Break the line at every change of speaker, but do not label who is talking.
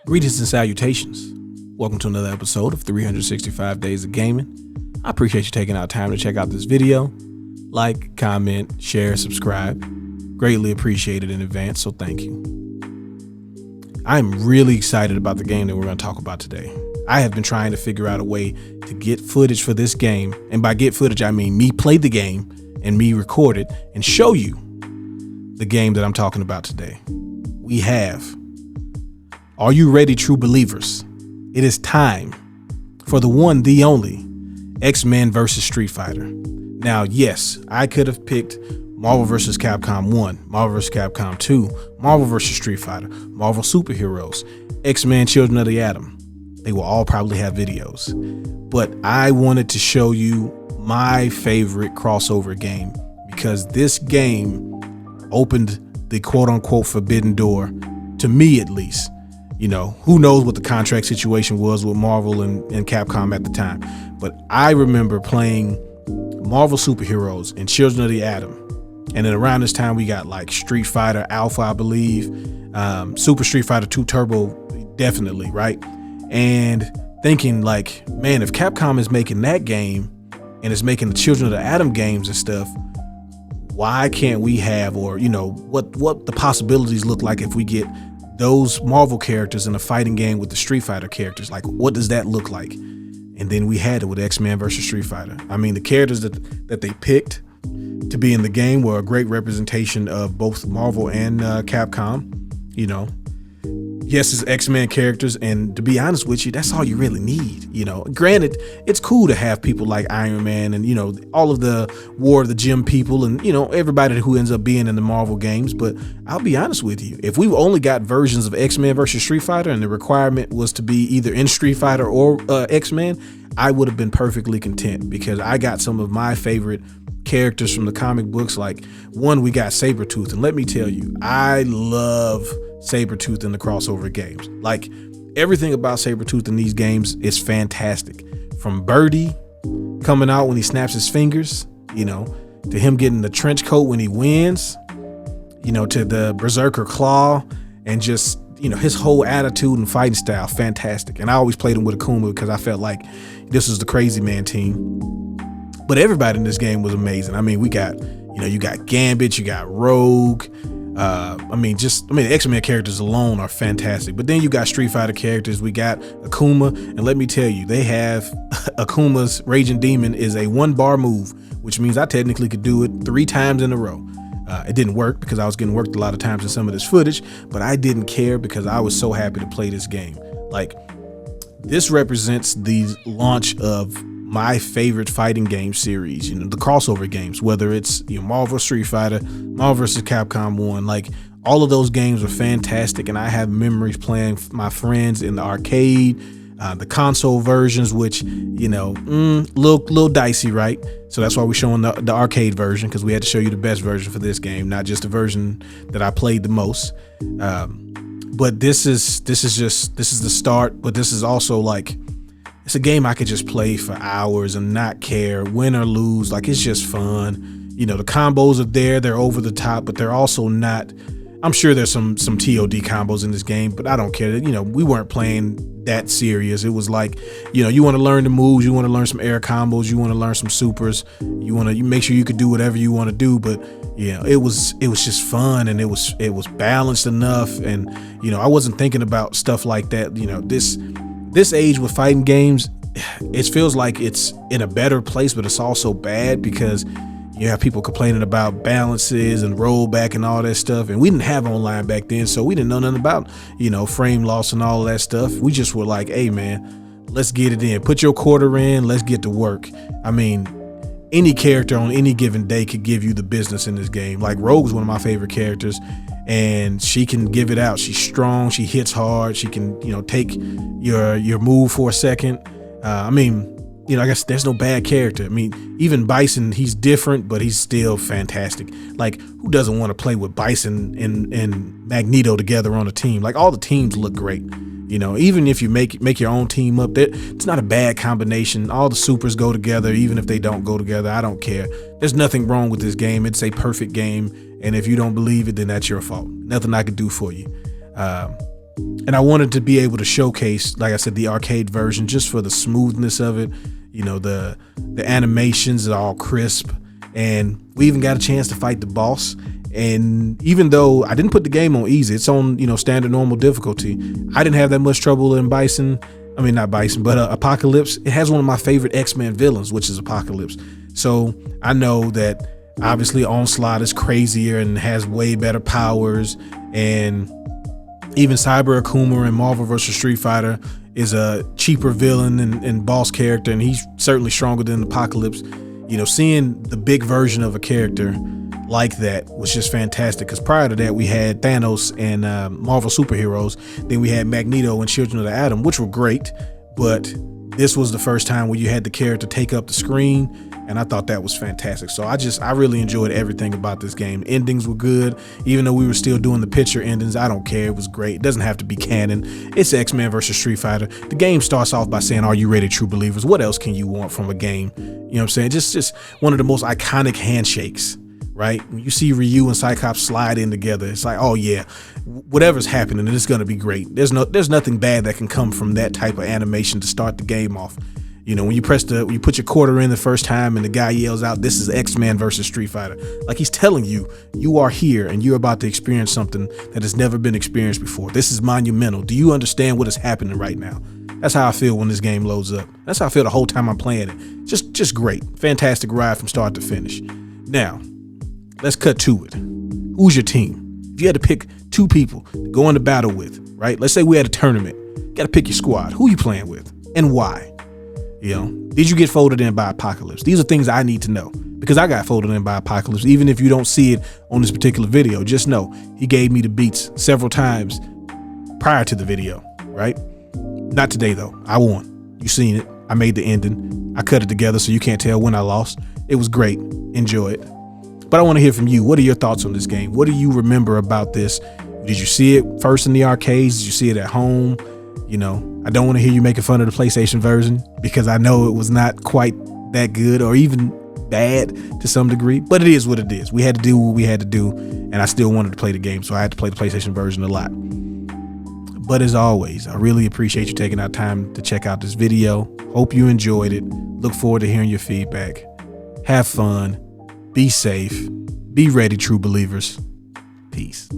Greetings and salutations. Welcome to another episode of 365 Days of Gaming. I appreciate you taking out time to check out this video. Like, comment, share, subscribe. Greatly appreciated in advance, so thank you. I'm really excited about the game that we're going to talk about today. I have been trying to figure out a way to get footage for this game, and by get footage I mean me play the game and me record it and show you the game that I'm talking about today. We have Are you ready, true believers? It is time for the one, the only X-Men versus Street Fighter. Now, yes, I could have picked Marvel vs. Capcom 1, Marvel vs. Capcom 2, Marvel vs. Street Fighter, Marvel Superheroes, X-Men Children of the Atom. They will all probably have videos. But I wanted to show you my favorite crossover game because this game opened the quote-unquote forbidden door, to me at least. You know, who knows what the contract situation was with Marvel and Capcom at the time. But I remember playing Marvel Superheroes and Children of the Atom. And then around this time, we got like Street Fighter Alpha, I believe. Super Street Fighter 2 Turbo, definitely, right? And thinking like, man, if Capcom is making that game and is making the Children of the Atom games and stuff, why can't we have, or, you know, what the possibilities look like if we get those Marvel characters in a fighting game with the Street Fighter characters? Like, what does that look like? And then we had it with X-Men versus Street Fighter. I mean, the characters that they picked to be in the game were a great representation of both Marvel and Capcom. You know, yes, it's X-Men characters, and to be honest with you, that's all you really need. You know, granted, it's cool to have people like Iron Man and, you know, all of the War of the Gym people and, you know, everybody who ends up being in the Marvel games. But I'll be honest with you, if we've only got versions of X-Men versus Street Fighter and the requirement was to be either in Street Fighter or X-Men, I would have been perfectly content because I got some of my favorite characters from the comic books. Like, one, we got Sabretooth, and let me tell you, I love Sabretooth in the crossover games. Like, everything about Sabretooth in these games is fantastic. From Birdie coming out when he snaps his fingers, you know, to him getting the trench coat when he wins, you know, to the Berserker Claw, and just, you know, his whole attitude and fighting style, fantastic. And I always played him with Akuma because I felt like this was the crazy man team. But everybody in this game was amazing. I mean, we got, you know, you got Gambit, you got Rogue. The X-Men characters alone are fantastic. But then you got Street Fighter characters. We got Akuma, and let me tell you, they have Akuma's Raging Demon is a 1-bar move, which means I technically could do it 3 times in a row. It didn't work because I was getting worked a lot of times in some of this footage, but I didn't care because I was so happy to play this game. Like, this represents the launch of my favorite fighting game series, you know, the crossover games, whether it's, you know, Marvel Street Fighter, Marvel vs. Capcom 1, like, all of those games are fantastic. And I have memories playing my friends in the arcade, the console versions, which, you know, little dicey, right? So that's why we're showing the arcade version, because we had to show you the best version for this game, not just the version that I played the most. But this is the start, but this is also like, it's a game I could just play for hours and not care, win or lose. Like, it's just fun. You know, the combos are there, they're over the top, but they're also not. I'm sure there's some TOD combos in this game, but I don't care. You know, we weren't playing that serious. It was like, you know, you want to learn the moves, you want to learn some air combos, you want to learn some supers, you want to make sure you could do whatever you want to do. But, you know, it was just fun, and it was balanced enough. And, you know, I wasn't thinking about stuff like that. You know, this age with fighting games, it feels like it's in a better place, but it's also bad because you have people complaining about balances and rollback and all that stuff. And we didn't have online back then, so we didn't know nothing about, you know, frame loss and all that stuff. We just were like, hey man, let's get it in. Put your quarter in, let's get to work. I mean, any character on any given day could give you the business in this game. Like, Rogue is one of my favorite characters, and she can give it out. She's strong, she hits hard, she can, you know, take your move for a second. I mean, you know, I guess there's no bad character. I mean, even Bison, he's different, but he's still fantastic. Like, who doesn't want to play with Bison and Magneto together on a team? Like, all the teams look great. You know, even if you make your own team up, it's not a bad combination. All the supers go together, even if they don't go together. I don't care. There's nothing wrong with this game. It's a perfect game. And if you don't believe it, then that's your fault. Nothing I could do for you. And I wanted to be able to showcase, like I said, the arcade version just for the smoothness of it. You know, the animations are all crisp, and we even got a chance to fight the boss. And even though I didn't put the game on easy, it's on, you know, standard normal difficulty, I didn't have that much trouble in Apocalypse. It has one of my favorite X-Men villains, which is Apocalypse. So I know that obviously Onslaught is crazier and has way better powers, and even Cyber Akuma in Marvel vs. Street Fighter is a cheaper villain and boss character, and he's certainly stronger than Apocalypse. You know, seeing the big version of a character like that was just fantastic, because prior to that we had Thanos and Marvel superheroes, then we had Magneto and Children of the Atom, which were great, but this was the first time where you had the character take up the screen, and I thought that was fantastic. So I really enjoyed everything about this game. Endings were good, even though we were still doing the picture endings. I don't care, it was great. It doesn't have to be canon. It's X-Men versus Street Fighter. The game starts off by saying, are you ready, true believers? What else can you want from a game? You know what I'm saying? Just one of the most iconic handshakes, right? When you see Ryu and Cyclops slide in together, it's like, oh yeah, whatever's happening, it's gonna be great. There's nothing bad that can come from that type of animation to start the game off. You know, when you put your quarter in the first time and the guy yells out, this is X-Men versus Street Fighter, like he's telling you, you are here and you're about to experience something that has never been experienced before. This is monumental. Do you understand what is happening right now? That's how I feel when this game loads up. That's how I feel the whole time I'm playing it. Just great. Fantastic ride from start to finish. Now, let's cut to it. Who's your team? If you had to pick two people to go into battle with, right? Let's say we had a tournament. You got to pick your squad. Who you playing with and why? You know, did you get folded in by Apocalypse? These are things I need to know, because I got folded in by Apocalypse. Even if you don't see it on this particular video, just know he gave me the beats several times prior to the video, right? Not today though. I won. You seen it. I made the ending. I cut it together so you can't tell when I lost. It was great. Enjoy it. But I want to hear from you. What are your thoughts on this game? What do you remember about this? Did you see it first in the arcades? Did you see it at home? You know, I don't want to hear you making fun of the PlayStation version, because I know it was not quite that good or even bad to some degree, but it is what it is. We had to do what we had to do, and I still wanted to play the game, so I had to play the PlayStation version a lot. But as always, I really appreciate you taking out time to check out this video. Hope you enjoyed it. Look forward to hearing your feedback. Have fun. Be safe. Be ready, true believers. Peace.